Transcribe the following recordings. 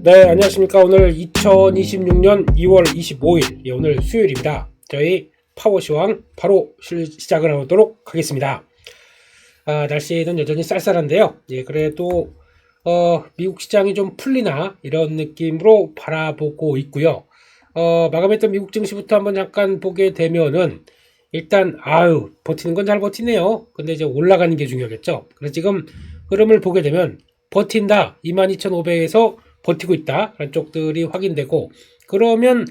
네, 안녕하십니까. 오늘 2026년 2월 25일, 오늘 수요일입니다. 저희 파워시황 바로 시작을 하도록 하겠습니다. 날씨는 여전히 쌀쌀한데요. 그래도 미국 시장이 좀 풀리나 이런 느낌으로 바라보고 있고요. 마감했던 미국 증시부터 한번 잠깐 보게 되면은 일단 버티는 건 잘 버티네요. 근데 이제 올라가는 게 중요하겠죠. 그래서 지금 흐름을 보게 되면 버틴다 22,500에서 버티고 있다 라는 쪽들이 확인되고, 그러면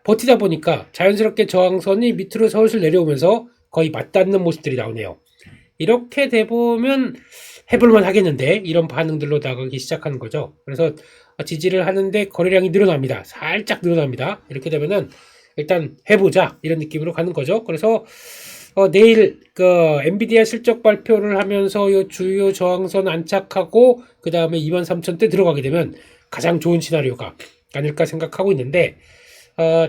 버티다 보니까 자연스럽게 저항선이 밑으로 서슬 내려오면서 거의 맞닿는 모습들이 나오네요. 이렇게 돼보면 해볼만 하겠는데, 이런 반응들로 나가기 시작하는 거죠. 그래서 지지를 하는데 거래량이 늘어납니다. 살짝 늘어납니다. 이렇게 되면은 일단 해보자 이런 느낌으로 가는 거죠. 그래서 내일 엔비디아 실적 발표를 하면서 이 주요 저항선 안착하고 그 다음에 23,000대 들어가게 되면 가장 좋은 시나리오가 아닐까 생각하고 있는데,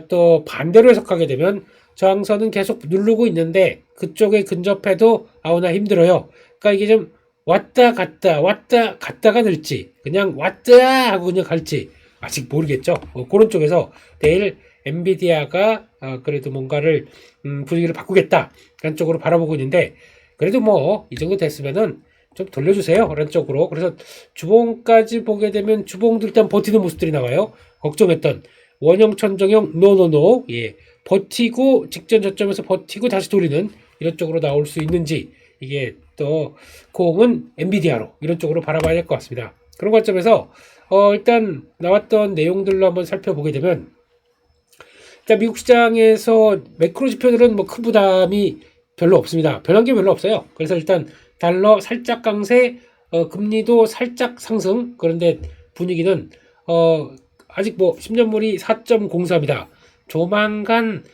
또 반대로 해석하게 되면 저항선은 계속 누르고 있는데 그쪽에 근접해도 나 힘들어요. 그러니까 이게 좀 왔다 갔다가 늘지 그냥 왔다 하고 그냥 갈지 아직 모르겠죠. 그런 쪽에서 내일 엔비디아가 그래도 뭔가를 분위기를 바꾸겠다 그런 쪽으로 바라보고 있는데, 그래도 뭐 이 정도 됐으면은 좀 돌려주세요 그런 쪽으로. 그래서 주봉까지 보게 되면 주봉도 일단 버티는 모습들이 나와요. 걱정했던 원형 천정형 노노노 버티고 직전 저점에서 버티고 다시 돌리는 이런 쪽으로 나올 수 있는지, 이게 또 공은 엔비디아로 이런 쪽으로 바라봐야 될 것 같습니다. 그런 관점에서 일단 나왔던 내용들로 한번 살펴보게 되면, 일단 미국 시장에서 매크로 지표들은 뭐 큰 부담이 별로 없습니다. 변한 게 별로 없어요. 그래서 일단 달러 살짝 강세, 금리도 살짝 상승. 그런데 분위기는 아직 뭐 10년물이 4.03이다. 조만간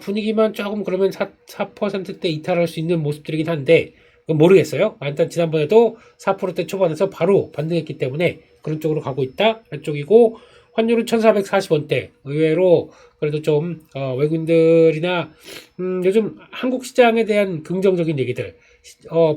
분위기만 조금 그러면 4%대 이탈할 수 있는 모습들이긴 한데 모르겠어요. 일단 지난번에도 4%대 초반에서 바로 반등했기 때문에 그런 쪽으로 가고 있다 쪽이고, 환율은 1440원대. 의외로 그래도 좀 외국인들이나 요즘 한국 시장에 대한 긍정적인 얘기들,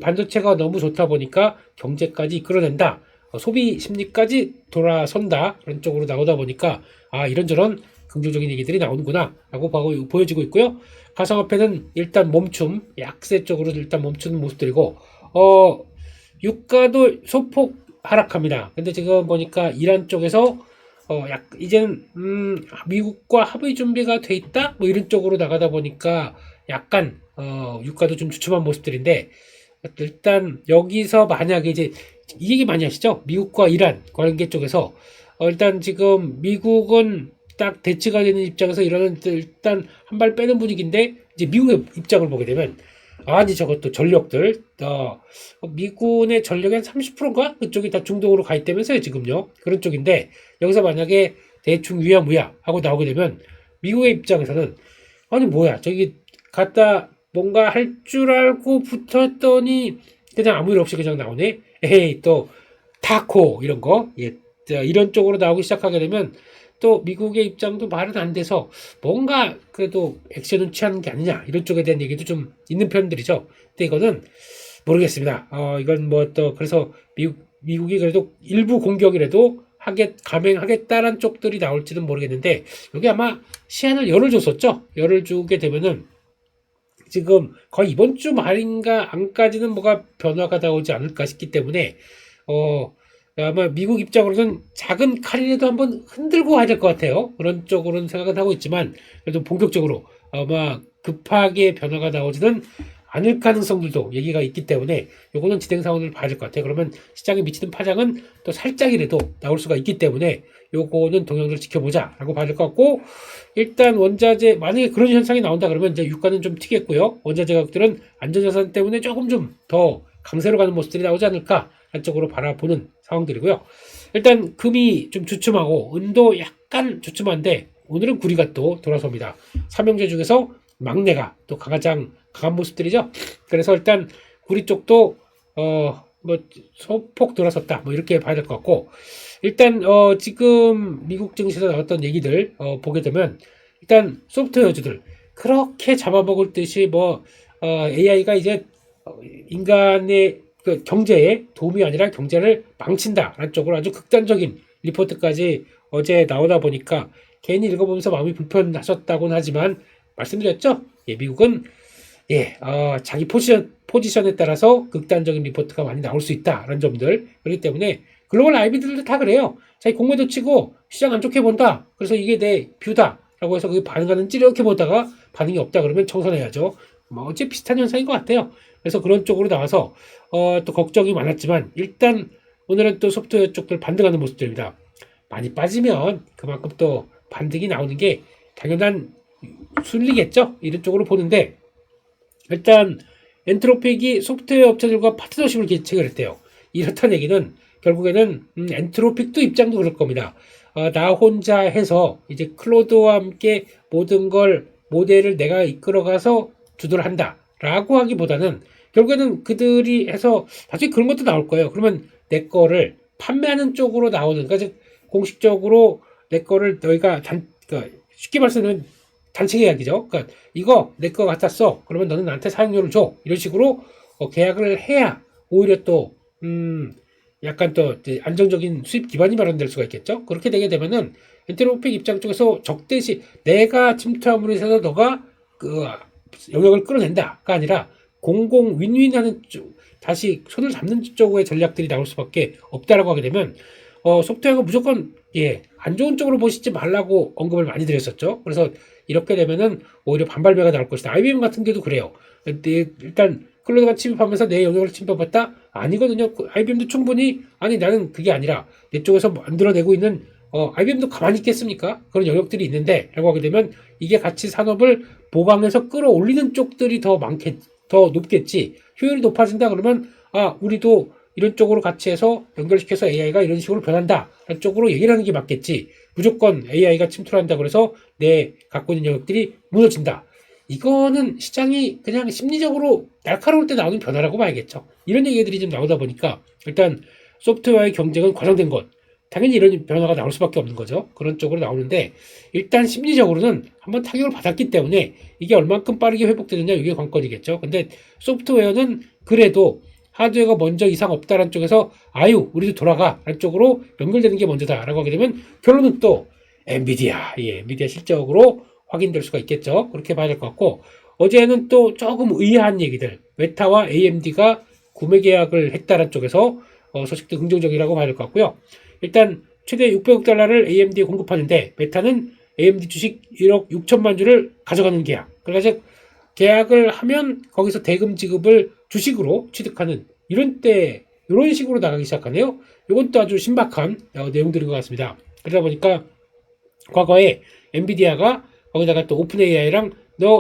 반도체가 너무 좋다 보니까 경제까지 이끌어낸다, 소비 심리까지 돌아선다 그런 쪽으로 나오다 보니까 이런저런 긍정적인 얘기들이 나오는구나 라고 보여지고 있고요. 가상화폐는 일단 멈춤, 약세 쪽으로 일단 멈추는 모습들이고, 유가도 소폭 하락합니다. 근데 지금 보니까 이란 쪽에서 이제는 미국과 합의 준비가 돼 있다 뭐 이런 쪽으로 나가다 보니까 약간 유가도 좀 주춤한 모습들인데, 일단 여기서 만약에 이제 이 얘기 많이 하시죠. 미국과 이란 관계 쪽에서 일단 지금 미국은 딱 대치가 되는 입장에서 이러는 일단 한 발 빼는 분위기인데, 이제 미국의 입장을 보게 되면 이제 저것도 전력들 미군의 전력의 한 30%인가 그쪽이 다 중동으로 가 있다면서요 지금요. 그런 쪽인데 여기서 만약에 대충 위야무야 하고 나오게 되면 미국의 입장에서는 뭐야 저기 갖다 뭔가 할 줄 알고 붙었더니 그냥 아무 일 없이 그냥 나오네. 에이 또 타코 이런 거 이런 쪽으로 나오기 시작하게 되면 또 미국의 입장도 말은 안 돼서 뭔가 그래도 액션을 취하는 게 아니냐 이런 쪽에 대한 얘기도 좀 있는 편들이죠. 근데 이거는 모르겠습니다. 이건 뭐 또 그래서 미국이 그래도 일부 공격이라도 감행하겠다라는 쪽들이 나올지는 모르겠는데, 여기 아마 시한을 열을 줬었죠. 열을 주게 되면은 지금 거의 이번 주 말인가 안까지는 뭐가 변화가 나오지 않을까 싶기 때문에 아마 미국 입장으로는 작은 칼이라도 한번 흔들고 가야 될 것 같아요. 그런 쪽으로는 생각은 하고 있지만 그래도 본격적으로 아마 급하게 변화가 나오지는 않을 가능성들도 얘기가 있기 때문에 요거는 진행 상황을 봐야 될 것 같아요. 그러면 시장에 미치는 파장은 또 살짝이라도 나올 수가 있기 때문에 요거는 동향을 지켜보자 라고 봐야 될 것 같고, 일단 원자재 만약에 그런 현상이 나온다 그러면 이제 유가는 좀 튀겠고요. 원자재 가격들은 안전자산 때문에 조금 좀 더 강세로 가는 모습들이 나오지 않을까 한쪽으로 바라보는 상황들이고요. 일단 금이 좀 주춤하고 은도 약간 주춤한데 오늘은 구리가 또 돌아섭니다. 삼형제 중에서 막내가 또 가장 강한 모습들이죠. 그래서 일단 구리 쪽도 뭐 소폭 돌아섰다 뭐 이렇게 봐야 될 것 같고, 일단 지금 미국 증시에서 나왔던 얘기들 보게 되면 일단 소프트웨어주들 그렇게 잡아먹을 듯이 AI가 이제 인간의 그 경제에 도움이 아니라 경제를 망친다라는 쪽으로 아주 극단적인 리포트까지 어제 나오다 보니까 괜히 읽어보면서 마음이 불편하셨다고는 하지만 말씀드렸죠. 예, 미국은 자기 포지션에 따라서 극단적인 리포트가 많이 나올 수 있다라는 점들. 그렇기 때문에 글로벌 IB들도 다 그래요. 자기 공매도 치고 시장 안 좋게 본다. 그래서 이게 내 뷰다 라고 해서 그 반응하는지 이렇게 보다가 반응이 없다 그러면 청산해야죠. 어째 비슷한 현상인 것 같아요. 그래서 그런 쪽으로 나와서 또 걱정이 많았지만 일단 오늘은 또 소프트웨어 쪽들 반등하는 모습들입니다. 많이 빠지면 그만큼 또 반등이 나오는 게 당연한 순리겠죠. 이런 쪽으로 보는데 일단 엔트로픽이 소프트웨어 업체들과 파트너십을 체결했대요. 이렇다는 얘기는 결국에는 엔트로픽도 입장도 그럴 겁니다. 나 혼자 해서 이제 클로드와 함께 모든 걸 모델을 내가 이끌어가서 주도를 한다라고 하기보다는 결국에는 그들이 해서 나중에 그런 것도 나올 거예요. 그러면 내 거를 판매하는 쪽으로 나오는, 그러니까 즉 공식적으로 내 거를 너희가 그러니까 쉽게 말씀하면 단체 계약이죠. 그러니까 이거 내 거 갖다 써. 그러면 너는 나한테 사용료를 줘. 이런 식으로 계약을 해야 오히려 또 약간 또 안정적인 수입 기반이 마련될 수가 있겠죠. 그렇게 되게 되면은 엔트로픽 입장 쪽에서 적대시 내가 침투함으로 해서 너가 그 영역을 끌어낸다가 아니라 공공 윈윈하는 쪽, 다시 손을 잡는 쪽의 전략들이 나올 수밖에 없다라고 하게 되면 소프트웨어가 무조건 안 좋은 쪽으로 보시지 말라고 언급을 많이 드렸었죠. 그래서 이렇게 되면은 오히려 반발배가 나올 것이다. IBM 같은 경우도 그래요. 일단 클로드가 침입하면서 내 영역을 침범했다? 아니거든요. IBM도 충분히 나는 그게 아니라 내 쪽에서 만들어내고 있는 IBM도 가만히 있겠습니까? 그런 영역들이 있는데 라고 하게 되면 이게 같이 산업을 보강해서 끌어올리는 쪽들이 더 높겠지. 효율이 높아진다 그러면 우리도 이런 쪽으로 같이 해서 연결시켜서 AI가 이런 식으로 변한다. 라는 쪽으로 얘기를 하는 게 맞겠지. 무조건 AI가 침투를 한다 그래서 내 갖고 있는 영역들이 무너진다. 이거는 시장이 그냥 심리적으로 날카로울 때 나오는 변화라고 봐야겠죠. 이런 얘기들이 좀 나오다 보니까 일단 소프트웨어의 경쟁은 과장된 것. 당연히 이런 변화가 나올 수밖에 없는 거죠. 그런 쪽으로 나오는데 일단 심리적으로는 한번 타격을 받았기 때문에 이게 얼만큼 빠르게 회복되느냐 이게 관건이겠죠. 근데 소프트웨어는 그래도 하드웨어가 먼저 이상 없다라는 쪽에서 우리도 돌아가 라는 쪽으로 연결되는 게 먼저다라고 하게 되면 결론은 또 엔비디아 실적으로 확인될 수가 있겠죠. 그렇게 봐야 될 것 같고 어제는 또 조금 의아한 얘기들 메타와 AMD가 구매 계약을 했다는 쪽에서 소식도 긍정적이라고 봐야 될 것 같고요. 일단 최대 600억 달러를 AMD에 공급하는데 메타는 AMD 주식 1억 6천만 주를 가져가는 계약. 그러니까 계약을 하면 거기서 대금 지급을 주식으로 취득하는 이런 식으로 나가기 시작하네요. 이건 또 아주 신박한 내용들인 것 같습니다. 그러다 보니까 과거에 엔비디아가 거기다가 또 오픈 AI랑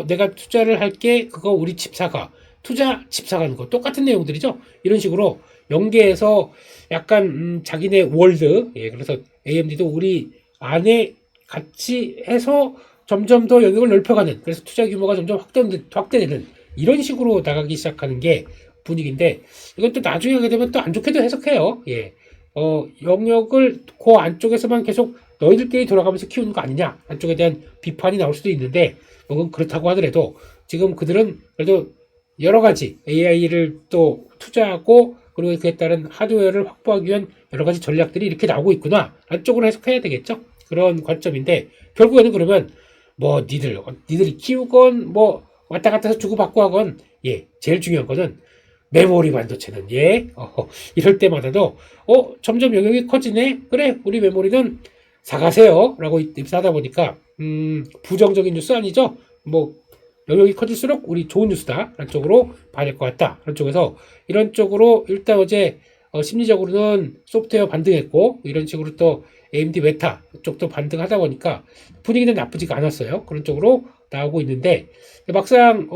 내가 투자를 할게 그거 우리 칩 사가 투자 칩 사가는 거 똑같은 내용들이죠. 이런 식으로 연계해서 약간 자기네 월드 그래서 AMD도 우리 안에 같이 해서 점점 더 영역을 넓혀가는 그래서 투자 규모가 점점 확대되는 이런 식으로 나가기 시작하는 게 분위기인데 이건 또 나중에 하게 되면 또 안 좋게도 해석해요. 영역을 그 안쪽에서만 계속 너희들끼리 돌아가면서 키우는 거 아니냐 안쪽에 대한 비판이 나올 수도 있는데 그건 그렇다고 하더라도 지금 그들은 그래도 여러 가지 AI를 또 투자하고 그리고 그에 따른 하드웨어를 확보하기 위한 여러 가지 전략들이 이렇게 나오고 있구나 안쪽으로 해석해야 되겠죠. 그런 관점인데 결국에는 그러면 니들이 키우건 왔다 갔다 해서 주고받고 하건 제일 중요한 거는 메모리 반도체는 이럴 때마다도 점점 영역이 커지네 그래 우리 메모리는 사가세요 라고 입사하다 보니까 부정적인 뉴스 아니죠. 영역이 커질수록 우리 좋은 뉴스다 라는 쪽으로 봐야 될 것 같다 라는 쪽에서 이런 쪽으로 일단 어제 심리적으로는 소프트웨어 반등했고 이런 식으로 또 AMD 메타 쪽도 반등하다 보니까 분위기는 나쁘지가 않았어요. 그런 쪽으로 나오고 있는데 막상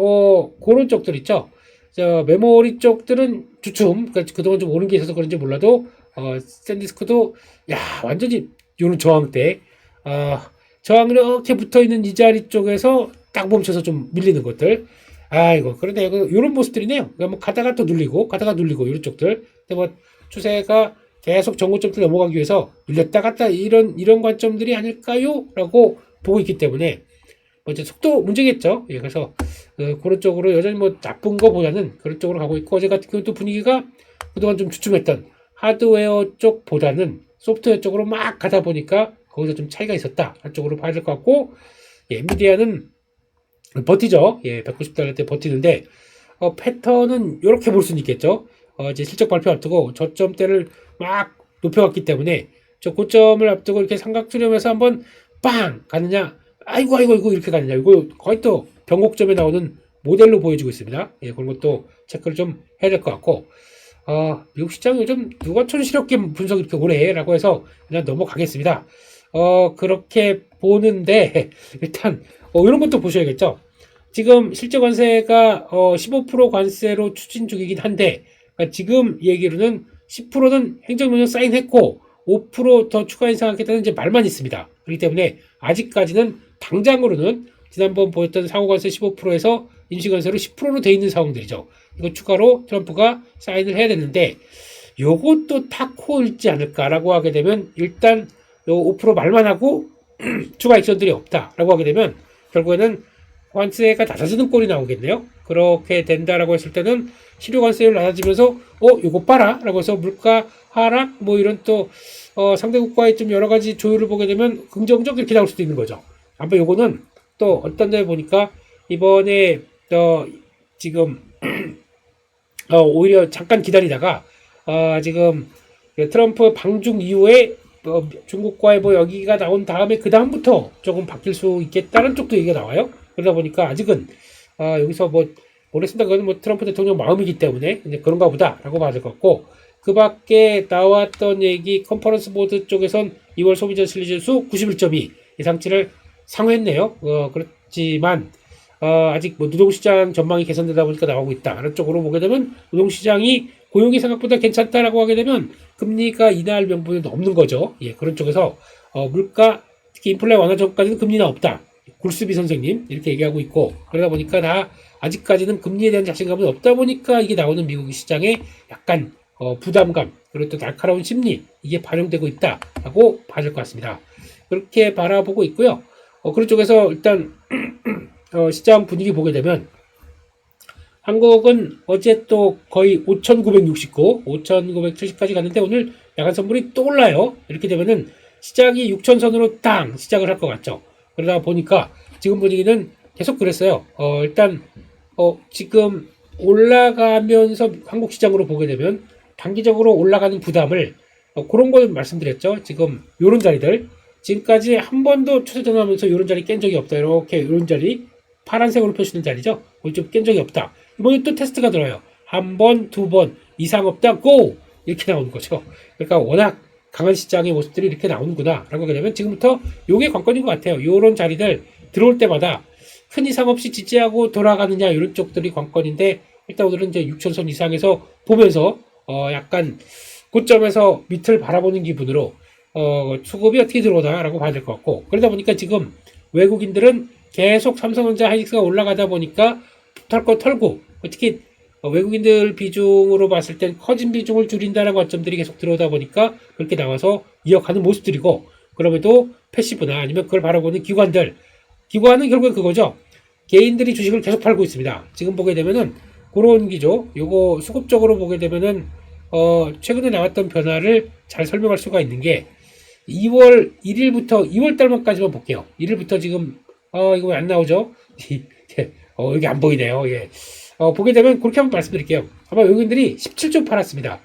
그런 쪽들 있죠. 메모리 쪽들은 주춤 그동안 좀 오른 게 있어서 그런지 몰라도 샌디스크도 완전히 요런 저항 때 저항 이렇게 붙어있는 이 자리 쪽에서 딱 멈춰서 좀 밀리는 것들 그런데 요런 모습들이네요. 그러니까 가다가 또 눌리고 이런 쪽들 근데 추세가 계속 정고점들 넘어가기 위해서 눌렸다 갔다 이런 관점들이 아닐까요? 라고 보고 있기 때문에 이제 속도 문제겠죠. 그래서 그런 쪽으로 여전히 나쁜 거보다는 그런 쪽으로 가고 있고 어제 같은 경우 또 분위기가 그동안 좀 주춤했던 하드웨어 쪽보다는 소프트웨어 쪽으로 막 가다 보니까 거기서 좀 차이가 있었다. 한쪽으로 봐야 될 것 같고, 예, 엔비디아는 버티죠. 예, 190달러 때 버티는데, 패턴은 이렇게 볼 수는 있겠죠. 이제 실적 발표 앞두고 저점대를 막 높여왔기 때문에 저 고점을 앞두고 이렇게 삼각 수렴해서 한번 빵 가느냐, 아이고 이렇게 가느냐, 이거 거의 또 변곡점에 나오는 모델로 보여지고 있습니다. 예, 그런 것도 체크를 좀 해야 될 것 같고, 미국 시장 요즘 누가 촌스럽게 분석 이렇게 오래 해라고 해서 그냥 넘어가겠습니다. 그렇게 보는데 일단 이런 것도 보셔야겠죠. 지금 실제 관세가 15% 관세로 추진 중이긴 한데, 그러니까 지금 얘기로는 10%는 행정명령 사인했고 5% 더 추가 인상하겠다는 이제 말만 있습니다. 그렇기 때문에 아직까지는 당장으로는 지난번 보였던 상호관세 15%에서 임시관세로 10%로 돼 있는 상황들이죠. 이거 추가로 트럼프가 사인을 해야 되는데, 요것도 타코일지 않을까라고 하게 되면, 일단 요 5% 말만 하고 추가 액션들이 없다라고 하게 되면 결국에는 관세가 낮아지는 꼴이 나오겠네요. 그렇게 된다라고 했을 때는 실효 관세율 낮아지면서 요거 봐라 라고 해서 물가 하락 뭐 이런 또 상대국과의 좀 여러 가지 조율을 보게 되면 긍정적 이렇게 나올 수도 있는 거죠. 한번 요거는 또 어떤 데 보니까 이번에 지금 오히려 잠깐 기다리다가 지금 트럼프 방중 이후에 중국과의 뭐 여기가 나온 다음에 그 다음부터 조금 바뀔 수 있겠다는 쪽도 얘기가 나와요. 그러다 보니까 아직은 여기서 뭐 오래 쓴다 그건 뭐 트럼프 대통령 마음이기 때문에 이제 그런가 보다라고 봐야 될 것 같고, 그 밖에 나왔던 얘기 컨퍼런스 보드 쪽에선 2월 소비자 실질수 91.2 예상치를 상회했네요. 그렇지만 아직 뭐 노동시장 전망이 개선되다 보니까 나오고 있다. 다른 쪽으로 보게 되면 노동시장이 고용이 생각보다 괜찮다라고 하게 되면 금리가 인하할 명분은 없는 거죠. 예, 그런 쪽에서 물가 특히 인플레 완화 전까지는 금리는 없다. 굴스비 선생님 이렇게 얘기하고 있고, 그러다 보니까 다 아직까지는 금리에 대한 자신감은 없다 보니까 이게 나오는 미국 시장에 약간 부담감 그리고 또 날카로운 심리 이게 반영되고 있다라고 봐야 될 것 같습니다. 그렇게 바라보고 있고요. 그런 쪽에서 일단 시장 분위기 보게 되면 한국은 어제 또 거의 5,969, 5,970까지 갔는데 오늘 야간 선물이 또 올라요. 이렇게 되면은 시장이 6,000선으로 땅 시작을 할 것 같죠. 그러다 보니까 지금 분위기는 계속 그랬어요. 일단 지금 올라가면서 한국 시장으로 보게 되면 단기적으로 올라가는 부담을 그런 걸 말씀드렸죠. 지금 요런 자리들 지금까지 한 번도 추세 전환하면서 요런 자리 깬 적이 없다. 이렇게 요런 자리 파란색으로 표시된 자리죠. 오늘 좀 깬 적이 없다. 이번에 또 테스트가 들어요. 한 번, 두 번 이상 없다. 고! 이렇게 나오는 거죠. 그러니까 워낙 강한 시장의 모습들이 이렇게 나오는구나 라고 하게 되면 지금부터 요게 관건인 것 같아요. 요런 자리들 들어올 때마다 큰 이상 없이 지지하고 돌아가느냐 이런 쪽들이 관건인데, 일단 오늘은 이제 6천선 이상에서 보면서 약간 고점에서 밑을 바라보는 기분으로 수급이 어떻게 들어오나라고 봐야 될 것 같고, 그러다 보니까 지금 외국인들은 계속 삼성전자 하이닉스가 올라가다 보니까 털 거 털고, 특히 외국인들 비중으로 봤을 땐 커진 비중을 줄인다는 관점들이 계속 들어오다 보니까 그렇게 나와서 이어가는 모습들이고, 그럼에도 패시브나 아니면 그걸 바라보는 기관은 결국엔 그거죠. 개인들이 주식을 계속 팔고 있습니다. 지금 보게 되면은 그런 기조, 요거 수급적으로 보게 되면은 최근에 나왔던 변화를 잘 설명할 수가 있는 게 2월 1일부터 2월 달만까지만 볼게요. 1일부터 지금 이거 왜 안 나오죠? 여기 안 보이네요. 예. 보게 되면 그렇게 한번 말씀드릴게요. 아마 외국인들이 17조 팔았습니다.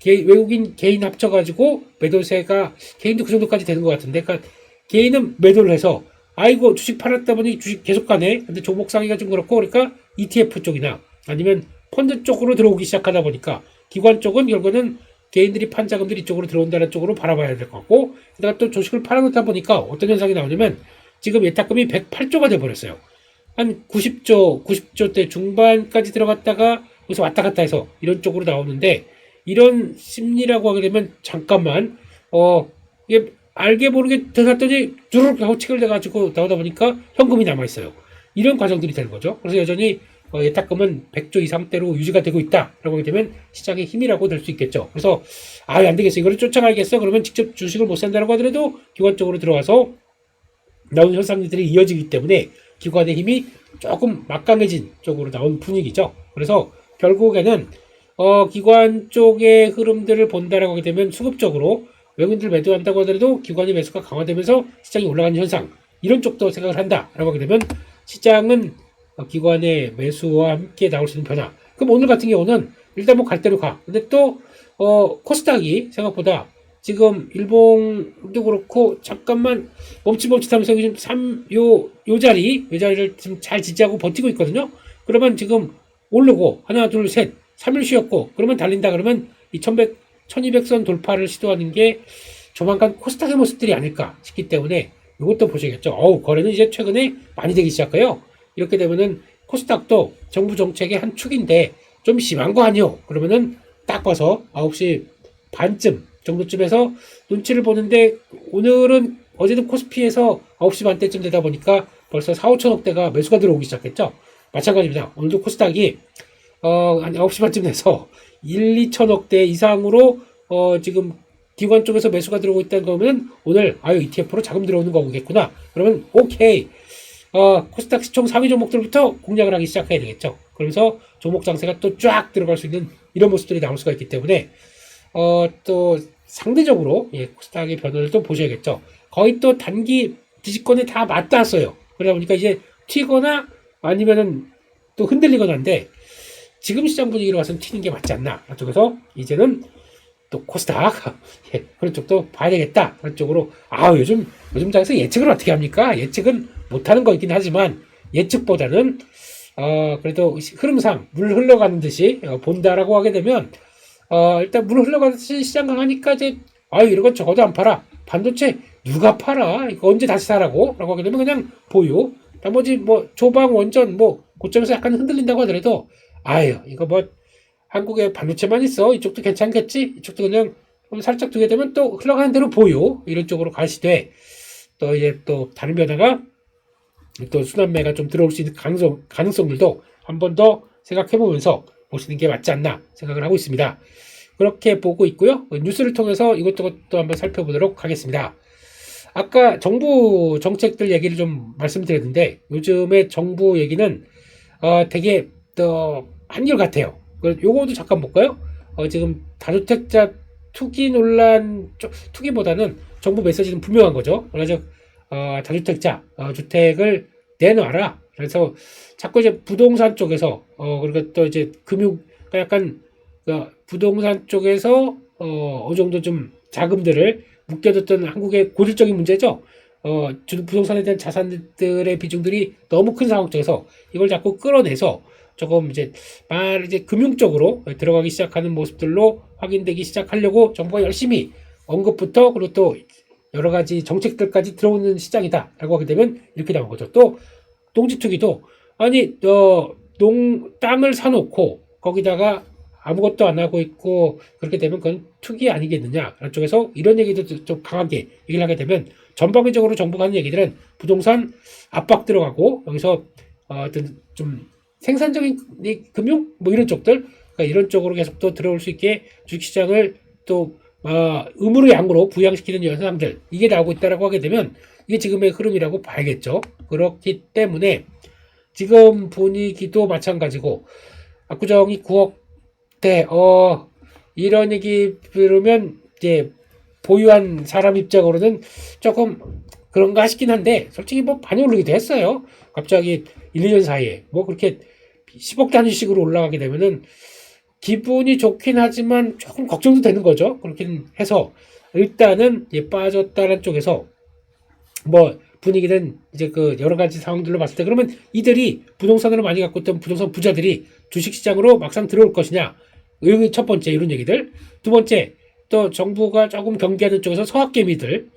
외국인 개인 합쳐가지고 매도세가 개인도 그 정도까지 되는 것 같은데, 그러니까 개인은 매도를 해서 아이고 주식 팔았다 보니 주식 계속 가네. 근데 종목 상위가 좀 그렇고, 그러니까 ETF 쪽이나 아니면 펀드 쪽으로 들어오기 시작하다 보니까 기관 쪽은 결국에는 개인들이 판 자금들이 이쪽으로 들어온다는 쪽으로 바라봐야 될 것 같고, 그다가 또 주식을 팔아놓다 보니까 어떤 현상이 나오냐면 지금 예탁금이 108조가 돼버렸어요. 한 90조대 중반까지 들어갔다가 여기서 왔다 갔다 해서 이런 쪽으로 나오는데, 이런 심리라고 하게 되면 잠깐만 이게 알게 모르게 들어갔더니 주르륵 하고 체결돼가지고 나오다 보니까 현금이 남아있어요. 이런 과정들이 되는 거죠. 그래서 여전히 예탁금은 100조 이상대로 유지가 되고 있다라고 하게 되면 시장의 힘이라고 될 수 있겠죠. 그래서 안 되겠어, 이거를 쫓아가야겠어 그러면 직접 주식을 못 산다고 하더라도 기관적으로 들어와서 나오는 현상들이 이어지기 때문에 기관의 힘이 조금 막강해진 쪽으로 나온 분위기죠. 그래서 결국에는 기관 쪽의 흐름들을 본다라고 하게 되면 수급적으로 외국인들 매도한다고 하더라도 기관의 매수가 강화되면서 시장이 올라가는 현상, 이런 쪽도 생각을 한다라고 하게 되면 시장은 기관의 매수와 함께 나올 수 있는 변화. 그럼 오늘 같은 경우는 일단 뭐 갈 대로 가. 근데 또 코스닥이 생각보다 지금 일봉도 그렇고 잠깐만 멈칫멈칫하면서 지금 요 자리를 지금 잘 지지하고 버티고 있거든요. 그러면 지금 오르고 하나 둘 셋 3일 쉬었고 그러면 달린다 그러면 이 1200선 돌파를 시도하는 게 조만간 코스닥의 모습들이 아닐까 싶기 때문에 이것도 보셔야겠죠. 거래는 이제 최근에 많이 되기 시작해요. 이렇게 되면은 코스닥도 정부 정책의 한 축인데 좀 심한 거 아니요? 그러면은 딱 봐서 9시 반쯤 정도쯤에서 눈치를 보는데 오늘은 어제는 코스피에서 9시 반때쯤 되다 보니까 벌써 4, 5천억대가 매수가 들어오기 시작했죠. 마찬가지입니다. 오늘도 코스닥이 한 9시 반쯤 돼서 1, 2천억대 이상으로 지금 기관 쪽에서 매수가 들어오고 있다는 거면 오늘 ETF로 자금 들어오는 거겠구나. 그러면 오케이. 코스닥 시총 상위 종목들부터 공략을 하기 시작해야 되겠죠. 그러면서 종목 장세가 또 쫙 들어갈 수 있는 이런 모습들이 나올 수가 있기 때문에 또 상대적으로 코스닥의 변화를 또 보셔야겠죠. 거의 또 단기 지지권에 다 맞닿았어요. 그러다 보니까 이제 튀거나 아니면은 또 흔들리거나인데 지금 시장 분위기로 와서는 튀는 게 맞지 않나. 그래서 이제는 또 코스닥 그런 쪽도 봐야 되겠다. 그런 쪽으로 요즘 장에서 예측을 어떻게 합니까? 예측은 못하는 거이긴 하지만 예측보다는 그래도 흐름상 물 흘러가는 듯이 본다라고 하게 되면 일단 물 흘러가듯이 시장 강하니까 이제 이런 건 적어도 안 팔아. 반도체 누가 팔아? 이거 언제 다시 사라고? 라고 하게 되면 그냥 보유. 나머지 뭐 조방 원전 뭐 고점에서 약간 흔들린다고 하더라도 이거 뭐 한국에 반도체만 있어. 이쪽도 괜찮겠지? 이쪽도 그냥 살짝 두게 되면 또 흘러가는 대로 보유. 이런 쪽으로 가시되 또 이제 또 다른 변화가 또 순환매가 좀 들어올 수 있는 가능성들도 한 번 더 생각해 보면서 보시는 게 맞지 않나 생각을 하고 있습니다. 그렇게 보고 있고요. 뉴스를 통해서 이것저것도 한번 살펴보도록 하겠습니다. 아까 정부 정책들 얘기를 좀 말씀드렸는데 요즘에 정부 얘기는 되게 한결같아요. 요거도 잠깐 볼까요? 지금 다주택자 투기 논란, 투기보다는 정부 메시지는 분명한 거죠. 그래서 다주택자 주택을 내놔라. 그래서 자꾸 이제 부동산 쪽에서 그리고 또 이제 약간 부동산 쪽에서 어느 정도 좀 자금들을 묶여뒀던 한국의 고질적인 문제죠. 부동산에 대한 자산들의 비중들이 너무 큰 상황 쪽에서 이걸 자꾸 끌어내서 조금 이제 금융 쪽으로 들어가기 시작하는 모습들로 확인되기 시작하려고 정부가 열심히 언급부터 그리고 또 여러 가지 정책들까지 들어오는 시장이다라고 하게 되면 이렇게 나온 거죠. 또 농지 투기도 땅을 사놓고 거기다가 아무것도 안 하고 있고 그렇게 되면 그건 투기 아니겠느냐. 쪽에서 이런 얘기도 좀 강하게 얘기를 하게 되면 전방위적으로 정부가 하는 얘기들은 부동산 압박 들어가고 여기서 어떤 좀 생산적인 금융 뭐 이런 쪽들 그러니까 이런 쪽으로 계속 또 들어올 수 있게 주식시장을 또 음으로 양으로 부양시키는 현상들 이게 나오고 있다라고 하게 되면 이게 지금의 흐름이라고 봐야겠죠. 그렇기 때문에 지금 분위기도 마찬가지고 압구정이 9억대 이런 얘기 들으면 이제 보유한 사람 입장으로는 조금 그런가 싶긴 한데 솔직히 뭐 많이 오르기도 했어요. 갑자기 1, 2년 사이에 뭐 그렇게 10억 단위씩으로 올라가게 되면은 기분이 좋긴 하지만 조금 걱정도 되는 거죠. 그렇긴 해서 일단은 빠졌다는 쪽에서 뭐 분위기는 이제 그 여러 가지 상황들로 봤을 때 그러면 이들이 부동산으로 많이 갖고 있던 부동산 부자들이 주식시장으로 막상 들어올 것이냐 여기 첫 번째 이런 얘기들 두 번째 또 정부가 조금 경계하는 쪽에서 서학개미들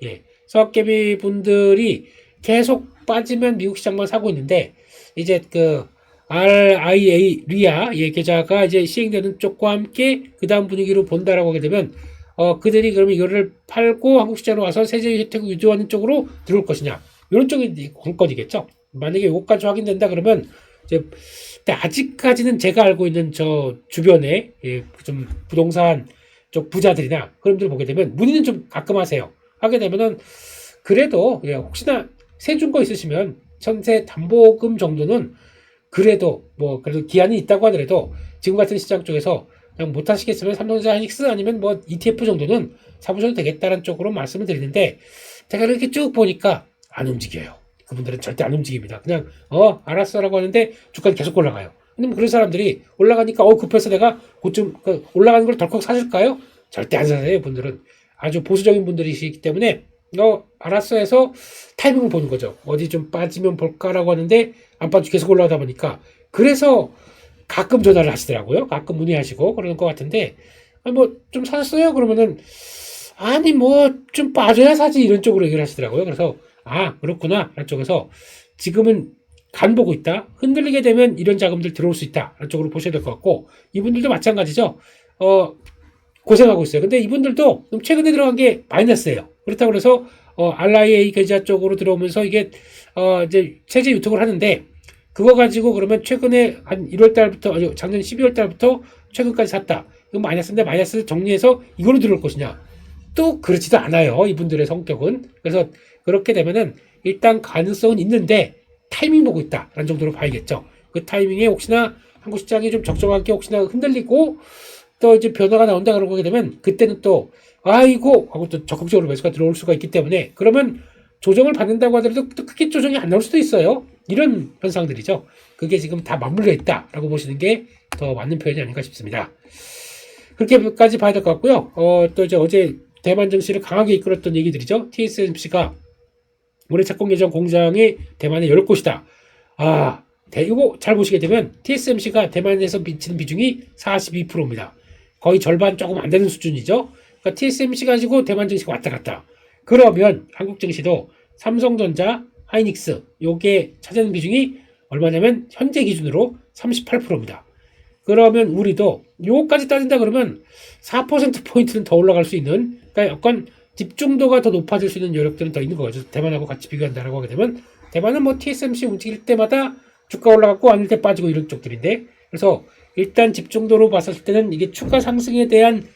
서학개미 분들이 계속 빠지면 미국 시장만 사고 있는데 이제 그 RIA 리아 계좌가 이제 시행되는 쪽과 함께 그 다음 분위기로 본다라고 하게 되면 그들이 그러면 이거를 팔고 한국 시장으로 와서 세제 혜택을 유도하는 쪽으로 들어올 것이냐 이런 쪽이 관건이겠죠. 만약에 이것까지 확인된다 그러면 이제 아직까지는 제가 알고 있는 저 주변에 좀 부동산 쪽 부자들이나 그런 분들 보게 되면 문의는 좀 가끔 하세요. 하게 되면은 그래도 혹시나 세 준 거 있으시면 전세 담보금 정도는 그래도 뭐 그래도 기한이 있다고 하더라도 지금 같은 시장 쪽에서 그냥 못 하시겠으면 삼성전자 하이닉스 아니면 뭐 ETF 정도는 사보셔도 되겠다는 쪽으로 말씀을 드리는데, 제가 이렇게 쭉 보니까 안 움직여요. 그분들은 절대 안 움직입니다. 그냥 알았어라고 하는데 주가는 계속 올라가요. 근데 뭐 그런 사람들이 올라가니까 급해서 내가 곧좀 올라가는 걸 덜컥 사실까요? 절대 안 사세요. 분들은 아주 보수적인 분들이시기 때문에 알았어 해서 타이밍을 보는 거죠. 어디 좀 빠지면 볼까라고 하는데 안 빠지고 계속 올라가다 보니까, 그래서 가끔 전화를 하시더라고요. 가끔 문의하시고 그러는 것 같은데, 뭐 좀 사셨어요? 그러면은 아니 뭐 좀 빠져야 사지, 이런 쪽으로 얘기를 하시더라고요. 그래서 그렇구나 라는 쪽에서 지금은 간 보고 있다. 흔들리게 되면 이런 자금들 들어올 수 있다 라는 쪽으로 보셔야 될 것 같고, 이분들도 마찬가지죠. 고생하고 있어요. 근데 이분들도 최근에 들어간 게 마이너스예요. 그렇다고 해서 RIA 계좌 쪽으로 들어오면서 이게 이제 세제 유통을 하는데, 그거 가지고 그러면 최근에 한 1월 달부터 작년 12월 달부터 최근까지 샀다, 이건 마이너스인데 마이너스 정리해서 이걸로 들어올 것이냐, 또 그렇지도 않아요. 이분들의 성격은. 그래서 그렇게 되면은 일단 가능성은 있는데 타이밍 보고 있다라는 정도로 봐야겠죠. 그 타이밍에 혹시나 한국 시장이 좀 적정하게 혹시나 흔들리고 또 이제 변화가 나온다 그러고 되면, 그때는 또 아이고 하고 또 적극적으로 매수가 들어올 수가 있기 때문에, 그러면 조정을 받는다고 하더라도 또 크게 조정이 안 나올 수도 있어요. 이런 현상들이죠. 그게 지금 다 맞물려 있다라고 보시는 게 더 맞는 표현이 아닌가 싶습니다. 그렇게까지 봐야 될 것 같고요. 또 이제 어제 대만 증시를 강하게 이끌었던 얘기들이죠. TSMC가 올해 착공 예정 공장이 대만에 10곳이다. 이거 잘 보시게 되면 TSMC가 대만에서 미치는 비중이 42%입니다. 거의 절반 조금 안 되는 수준이죠. 그러니까 TSMC 가지고 대만 증시가 왔다 갔다. 그러면 한국 증시도 삼성전자, 하이닉스 요게 차지하는 비중이 얼마냐면 현재 기준으로 38%입니다. 그러면 우리도 요거까지 따진다 그러면 4%포인트는 더 올라갈 수 있는, 그러니까 약간 집중도가 더 높아질 수 있는 여력들은 더 있는 거죠. 대만하고 같이 비교한다라고 하게 되면, 대만은 뭐 TSMC 움직일 때마다 주가 올라갔고 아닐 때 빠지고 이런 쪽들인데, 그래서 일단 집중도로 봤을 때는 이게 추가 상승에 대한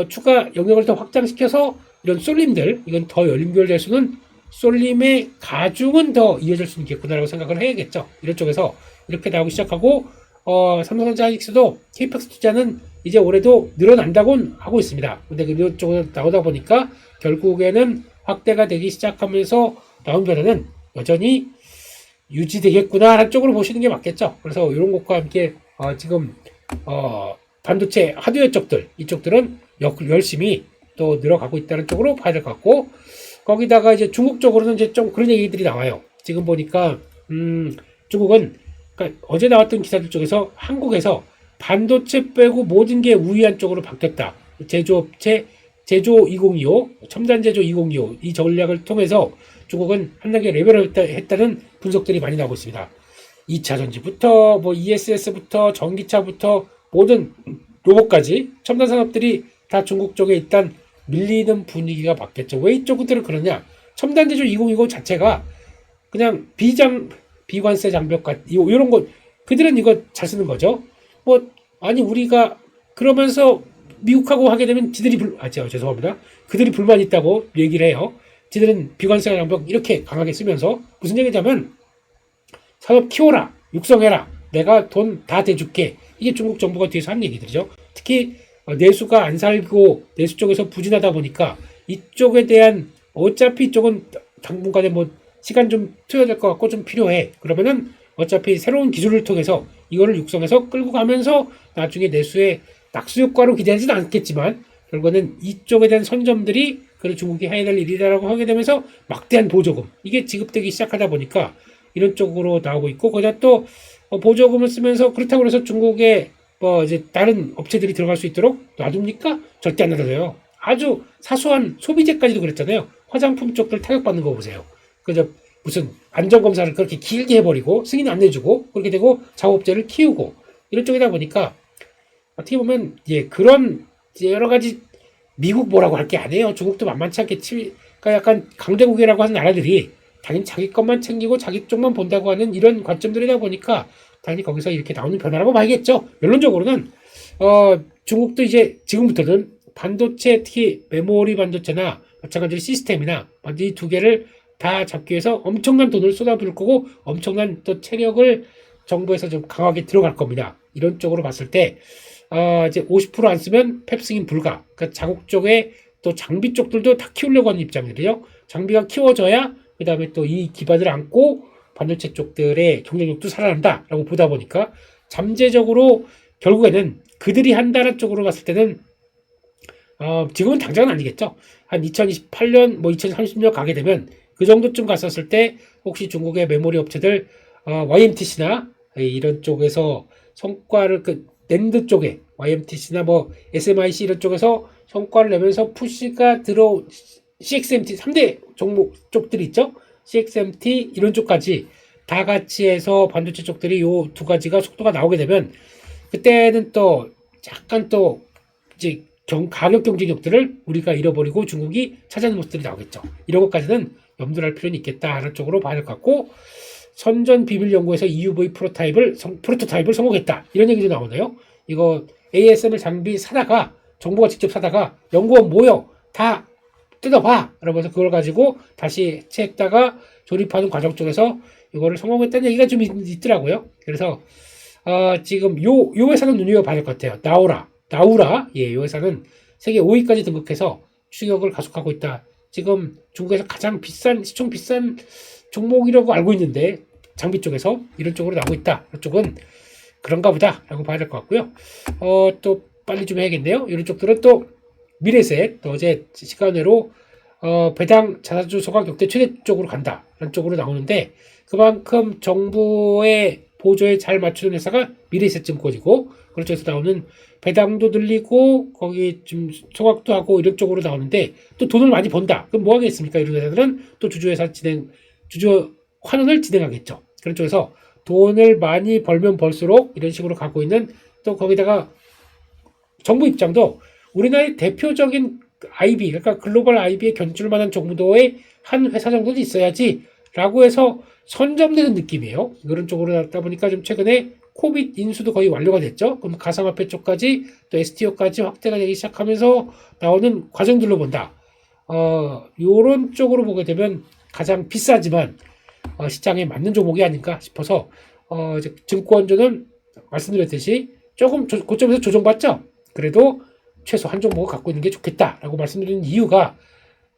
추가 영역을 더 확장시켜서 이런 쏠림들, 이건 더 연결될 수는, 쏠림의 가중은 더 이어질 수 있겠구나라고 생각을 해야겠죠. 이런 쪽에서 이렇게 나오기 시작하고, 삼성전자 하이닉스도 KPX 투자는 이제 올해도 늘어난다고는 하고 있습니다. 근데 이런 쪽으로 나오다 보니까 결국에는 확대가 되기 시작하면서 나온 변화는 여전히 유지되겠구나 쪽으로 보시는 게 맞겠죠. 그래서 이런 것과 함께 지금 반도체 하드웨어 쪽들, 이쪽들은 열심히 또 늘어가고 있다는 쪽으로 봐야 될 것 같고, 거기다가 이제 중국 쪽으로는 이제 좀 그런 얘기들이 나와요. 지금 보니까 중국은, 그러니까 어제 나왔던 기사들 쪽에서 한국에서 반도체 빼고 모든 게 우위한 쪽으로 바뀌었다. 제조업체 제조 2025, 첨단 제조 2025 이 전략을 통해서 중국은 한 단계 레벨을 했다는 분석들이 많이 나오고 있습니다. 2차 전지부터 뭐 ESS부터 전기차부터 모든 로봇까지 첨단 산업들이 다 중국 쪽에 일단 밀리는 분위기가 바뀌었죠. 왜 이쪽들은 그러냐? 첨단 제조 2025 자체가 그냥 비관세 장벽과 이런 거, 그들은 이거 잘 쓰는 거죠. 아니 우리가 그러면서 미국하고 하게 되면 죄송합니다. 그들이 불만이 있다고 얘기를 해요. 지들은 비관세 장벽 이렇게 강하게 쓰면서 무슨 얘기냐면, 산업 키워라, 육성해라, 내가 돈 다 대줄게. 이게 중국 정부가 뒤에서 한 얘기들이죠. 특히 내수가 안 살고 내수 쪽에서 부진하다 보니까 이쪽에 대한, 어차피 이쪽은 당분간에 뭐 시간 좀 투여될 것 같고 좀 필요해. 그러면은 어차피 새로운 기술을 통해서 이거를 육성해서 끌고 가면서 나중에 내수의 낙수 효과로 기대하지는 않겠지만 결국에는 이쪽에 대한 선점들이 그걸 중국이 해야 될 일이라고 하게 되면서 막대한 보조금, 이게 지급되기 시작하다 보니까 이런 쪽으로 나오고 있고, 거기다 또 보조금을 쓰면서, 그렇다고 해서 중국에 이제 다른 업체들이 들어갈 수 있도록 놔둡니까? 절대 안 놔둬요. 아주 사소한 소비재까지도 그랬잖아요. 화장품 쪽들 타격받는 거 보세요. 그저 무슨 안전검사를 그렇게 길게 해버리고 승인 안 내주고 그렇게 되고 작업업체를 키우고 이런 쪽이다 보니까 어떻게 보면 그런 여러 가지, 미국 뭐라고 할 게 아니에요. 중국도 만만치 않게 그러니까 약간 강대국이라고 하는 나라들이 당연히 자기 것만 챙기고 자기 쪽만 본다고 하는 이런 관점들이다 보니까 당연히 거기서 이렇게 나오는 변화라고 봐야겠죠. 결론적으로는 중국도 이제 지금부터는 반도체, 특히 메모리 반도체나 마찬가지로 시스템이나 이 두 개를 다 잡기 위해서 엄청난 돈을 쏟아부을 거고 엄청난 또 체력을 정부에서 좀 강하게 들어갈 겁니다. 이런 쪽으로 봤을 때 이제 50% 안 쓰면 팹승인 불가. 그러니까 자국 쪽에 또 장비 쪽들도 다 키우려고 하는 입장이거든요. 장비가 키워져야 그 다음에 또 이 기반을 안고 반도체 쪽들의 경쟁력도 살아난다라고 보다 보니까 잠재적으로 결국에는 그들이 한다는 쪽으로 봤을 때는 지금은 당장은 아니겠죠. 한 2028년, 뭐 2030년 가게 되면 그 정도쯤 갔었을 때 혹시 중국의 메모리 업체들 YMTC나 이런 쪽에서 성과를 낸드 쪽에 YMTC나 뭐 SMIC 이런 쪽에서 성과를 내면서 푸시가 CXMT 3대 종목 쪽들이 있죠. CXMT 이런 쪽까지 다 같이 해서 반도체 쪽들이 요 두 가지가 속도가 나오게 되면 그때는 또 약간 또 이제 가격 경쟁력들을 우리가 잃어버리고 중국이 차지하는 모습들이 나오겠죠. 이런 것까지는 염두를 할 필요는 있겠다라는 쪽으로 봐야 될 것 같고, 선전 비밀 연구에서 EUV 프로토타입을 성공했다. 이런 얘기도 나오네요. 이거 ASML 장비 사다가 정부가 직접 사다가 연구원 모여 다 뜯어봐. 그러면서 그걸 가지고 다시 해체했다가 조립하는 과정 쪽에서 이거를 성공했다는 얘기가 좀 있더라고요. 그래서 지금 요 회사는 눈여겨봐야 될 것 같아요. 나우라, 이 회사는 세계 5위까지 등극해서 추격을 가속하고 있다. 지금 중국에서 가장 시총 비싼 종목이라고 알고 있는데, 장비 쪽에서 이런 쪽으로 나오고 있다. 이쪽은 그런가 보다 라고 봐야 될 것 같고요. 또 빨리 좀 해야겠네요. 이런 쪽들은 또 미래셋, 또 어제 시간으로 배당 자사주 소각 역대 최대 쪽으로 간다. 이런 쪽으로 나오는데, 그만큼 정부의 보조에 잘 맞추는 회사가 미래셋 증권이고, 그런 쪽에서 나오는 배당도 늘리고 거기 좀 소각도 하고 이런 쪽으로 나오는데, 또 돈을 많이 번다. 그럼 뭐 하겠습니까? 이런 회사들은 또 주주 환원을 진행하겠죠. 그런 쪽에서 돈을 많이 벌면 벌수록 이런 식으로 가고 있는, 또 거기다가 정부 입장도 우리나라의 대표적인 IB, 그러니까 글로벌 IB에 견줄 만한 정도의 한 회사 정도는 있어야지 라고 해서 선점되는 느낌이에요. 이런 쪽으로 나다 보니까 좀 최근에 코빗 인수도 거의 완료가 됐죠. 그럼 가상화폐 쪽까지 또 STO까지 확대가 되기 시작하면서 나오는 과정들로 본다. 요런 쪽으로 보게 되면 가장 비싸지만 시장에 맞는 종목이 아닌가 싶어서 이제 증권주는 말씀드렸듯이 조금 고점에서 조정받죠. 그래도 최소 한 종목을 갖고 있는 게 좋겠다라고 말씀드리는 이유가,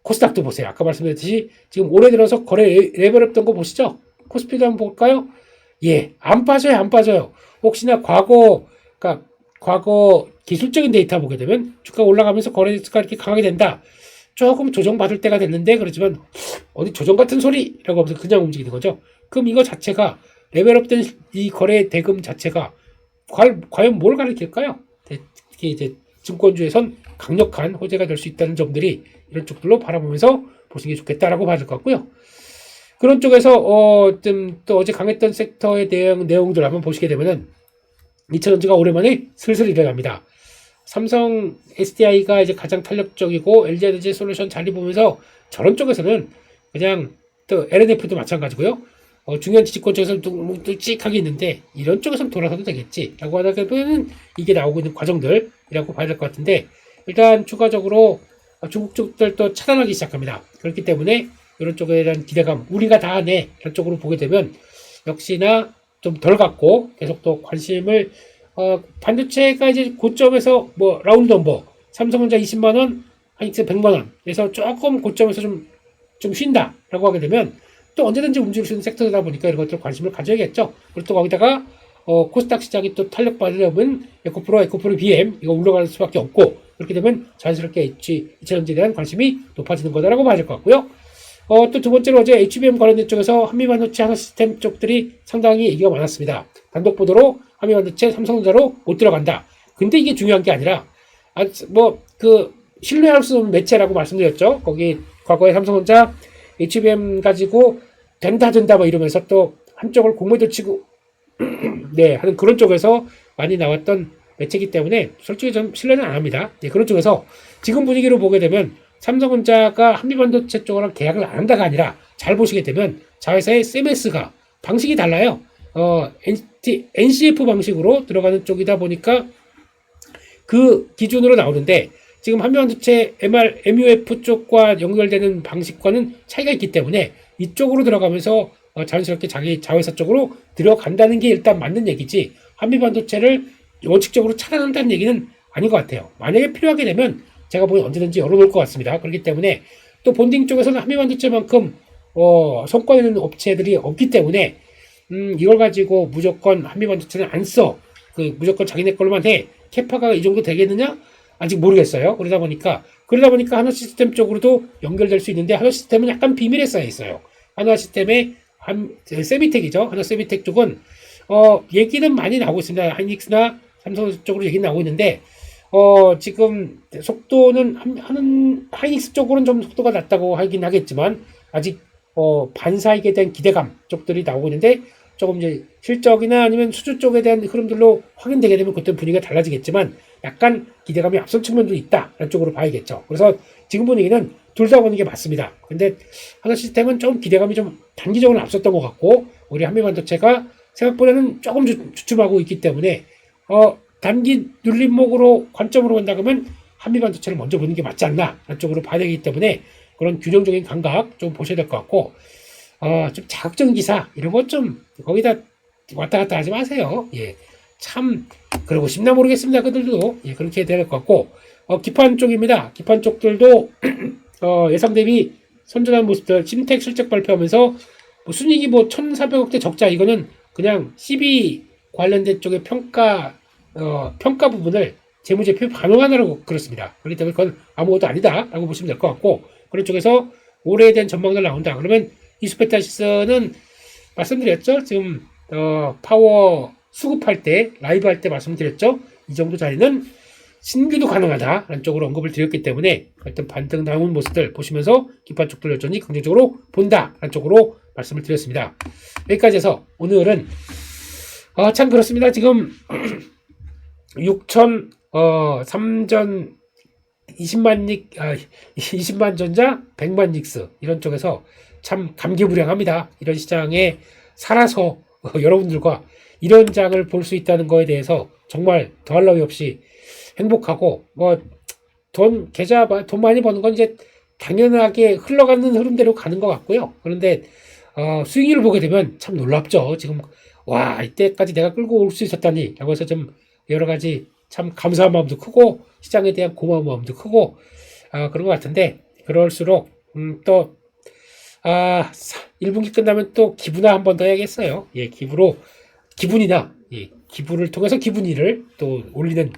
코스닥도 보세요. 아까 말씀드렸듯이 지금 올해 들어서 거래 레벨업 된 거 보시죠. 코스피도 한번 볼까요? 예, 안 빠져요. 혹시나 과거 기술적인 데이터 보게 되면 주가가 올라가면서 거래수가 이렇게 강하게 된다. 조금 조정받을 때가 됐는데, 그렇지만 어디 조정 같은 소리라고 하면서 그냥 움직이는 거죠. 그럼 이거 자체가 레벨업된 이 거래 대금 자체가 과연 뭘 가리킬까요? 특히 이제 증권주에선 강력한 호재가 될 수 있다는 점들이 이런 쪽들로 바라보면서 보시는 게 좋겠다라고 봐야 될 것 같고요. 그런 쪽에서 좀 또 어제 강했던 섹터의 내용들 한번 보시게 되면은 2차전지가 오랜만에 슬슬 일어납니다. 삼성 SDI가 이제 가장 탄력적이고 LG에너지 솔루션 자리 보면서 저런 쪽에서는 그냥 또 LNF도 마찬가지고요. 중요한 지지권 쪽에서는 뚝찍하게 있는데 이런 쪽에서는 돌아서도 되겠지라고 하다 보면 이게 나오고 있는 과정들이라고 봐야 될 것 같은데, 일단 추가적으로 중국 쪽들도 차단하기 시작합니다. 그렇기 때문에 이런 쪽에 대한 기대감, 우리가 다 하네 이런 쪽으로 보게 되면 역시나 좀 덜 갖고 계속 또 관심을 반도체가 이제 고점에서 뭐 라운드 넘버 삼성전자 20만원, 하이닉스 100만원에서 조금 고점에서 좀 쉰다라고 하게 되면 또 언제든지 움직일 수 있는 섹터다 보니까 이런 것들 관심을 가져야겠죠. 그리고 또 거기다가 코스닥 시장이 또 탄력받으려면 에코프로 BM 이거 올라갈 수밖에 없고, 그렇게 되면 자연스럽게 H차전지에 대한 관심이 높아지는 거다라고 봐야 될 것 같고요. 또 두 번째로 어제 HBM 관련된 쪽에서 한미반도체 하나 시스템 쪽들이 상당히 얘기가 많았습니다. 단독 보도로 한미반도체 삼성전자로 못 들어간다. 근데 이게 중요한 게 아니라 신뢰할 수 없는 매체라고 말씀드렸죠. 거기 과거에 삼성전자 HBM 가지고 된다 뭐 이러면서 또 한쪽을 공매도 치고 네 하는 그런 쪽에서 많이 나왔던 매체이기 때문에 솔직히 좀 신뢰는 안 합니다. 네, 그런 쪽에서 지금 분위기로 보게 되면 삼성전자가 한미반도체 쪽으로 계약을 안 한다가 아니라, 잘 보시게 되면 자회사의 CMS가 방식이 달라요. NCF 방식으로 들어가는 쪽이다 보니까 그 기준으로 나오는데, 지금 한미반도체 MUF 쪽과 연결되는 방식과는 차이가 있기 때문에 이쪽으로 들어가면서 자연스럽게 자기 자회사 쪽으로 들어간다는 게 일단 맞는 얘기지, 한미반도체를 원칙적으로 차단한다는 얘기는 아닌 것 같아요. 만약에 필요하게 되면 제가 보기엔 언제든지 열어놓을 것 같습니다. 그렇기 때문에 또 본딩 쪽에서는 한미반도체만큼 성과 있는 업체들이 없기 때문에 이걸 가지고 무조건 한미반도체는 안 써. 무조건 자기네 걸로만 해. 캐파가 이 정도 되겠느냐? 아직 모르겠어요. 그러다 보니까 하나 시스템 쪽으로도 연결될 수 있는데 하나 시스템은 약간 비밀에 쌓여 있어요. 하나 시스템의 세미텍이죠. 하나 세미텍 쪽은 얘기는 많이 나오고 있습니다. 하이닉스나 삼성 쪽으로 얘기는 나오고 있는데 지금 속도는 하이닉스 쪽으로는 좀 속도가 낮다고 하긴 하겠지만 아직 반사익에 대한 기대감 쪽들이 나오고 있는데 조금 이제 실적이나 아니면 수주 쪽에 대한 흐름들로 확인되게 되면 그때 분위기가 달라지겠지만 약간 기대감이 앞선 측면도 있다 라는 쪽으로 봐야겠죠. 그래서 지금 분위기는 둘 다 보는 게 맞습니다. 근데 하나 시스템은 좀 기대감이 좀 단기적으로 앞섰던 것 같고 우리 한미반도체가 생각보다는 조금 주춤하고 있기 때문에 단기 눌림목으로 관점으로 본다 그러면 한미반도체를 먼저 보는 게 맞지 않나 라는 쪽으로 봐야 되기 때문에 그런 균형적인 감각 좀 보셔야 될 것 같고 좀 자극적인 기사 이런 것 좀 거기다 왔다 갔다 하지 마세요. 예, 참 그러고 싶나 모르겠습니다. 그들도 예, 그렇게 될 것 같고 기판 쪽입니다. 기판 쪽들도 예상 대비 선전한 모습들 심텍 실적 발표하면서 뭐 순이익이 뭐 1,400억대 적자 이거는 그냥 CB 관련된 쪽의 평가 부분을 재무제표 반영하느라고 그렇습니다. 그렇기 때문에 그건 아무것도 아니다라고 보시면 될 것 같고 그런 쪽에서 올해에 대한 전망들 나온다. 그러면 이스페타시스는 말씀드렸죠. 지금 파워 수급할 때 라이브 할 때 말씀드렸죠. 이 정도 자리는 신규도 가능하다라는 쪽으로 언급을 드렸기 때문에 하여튼 반등 나온 모습들 보시면서 기판 쪽들 여전히 긍정적으로 본다라는 쪽으로 말씀을 드렸습니다. 여기까지 해서 오늘은 참 그렇습니다. 지금 6천 3전 20만 전자 100만 닉스 이런 쪽에서 참 감개무량합니다. 이런 시장에 살아서 여러분들과 이런 장을 볼 수 있다는 거에 대해서 정말 더할 나위 없이 행복하고 돈 많이 버는 건 이제 당연하게 흘러가는 흐름대로 가는 것 같고요. 그런데 수익률을 보게 되면 참 놀랍죠. 지금 와 이때까지 내가 끌고 올 수 있었다니 라고 해서 좀 여러 가지 참 감사한 마음도 크고 시장에 대한 고마운 마음도 크고 그런 것 같은데 그럴수록 또 1분기 끝나면 또 기부나 한 번 더 해야겠어요. 예, 기분이나 기부를 통해서 기분이를 또 올리는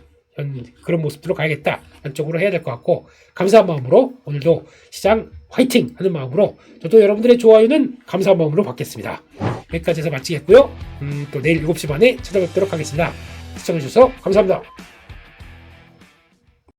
그런 모습으로 가야겠다. 한쪽으로 해야 될 것 같고 감사한 마음으로 오늘도 시장 화이팅 하는 마음으로 저도 여러분들의 좋아요는 감사한 마음으로 받겠습니다. 여기까지 해서 마치겠고요. 또 내일 7시 반에 찾아뵙도록 하겠습니다. 시청해주셔서 감사합니다.